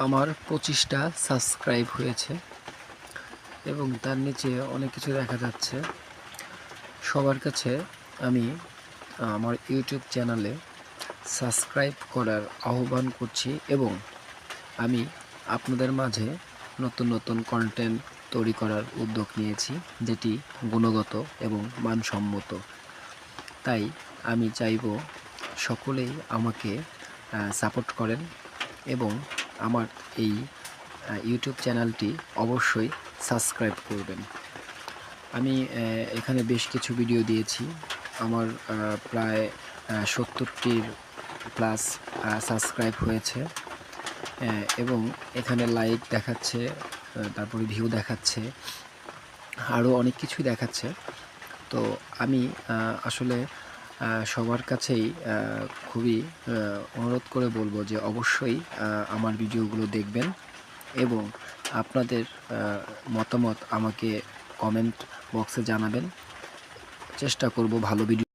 আমার 25টা সাবস্ক্রাইব হয়েছে এবং তার নিচে অনেক কিছু দেখা যাচ্ছে। সবার কাছে আমি আমার ইউটিউব চ্যানেলে সাবস্ক্রাইব করার আহ্বান করছি এবং আমি আপনাদের মাঝে নতুন নতুন কন্টেন্ট তৈরি করার উদ্যোগ নিয়েছি, যেটি গুণগত এবং মানসম্মত। তাই আমি চাইব সকলেই আমাকে সাপোর্ট করেন এবং আমার এই ইউটিউব চ্যানেলটি অবশ্যই সাবস্ক্রাইব করবেন। আমি এখানে বেশ কিছু ভিডিও দিয়েছি। আমার প্রায় 70টির প্লাস সাবস্ক্রাইব হয়েছে এবং এখানে লাইক দেখাচ্ছে, তারপরে ভিউ দেখাচ্ছে, আরও অনেক কিছুই দেখাচ্ছে। তো আমি আসলে সবার কাছেই খুবই অনুরোধ করে বলবো যে অবশ্যই আমার ভিডিওগুলো দেখবেন এবং আপনাদের মতামত আমাকে কমেন্ট বক্সে জানাবেন। চেষ্টা করব ভালো ভিডিও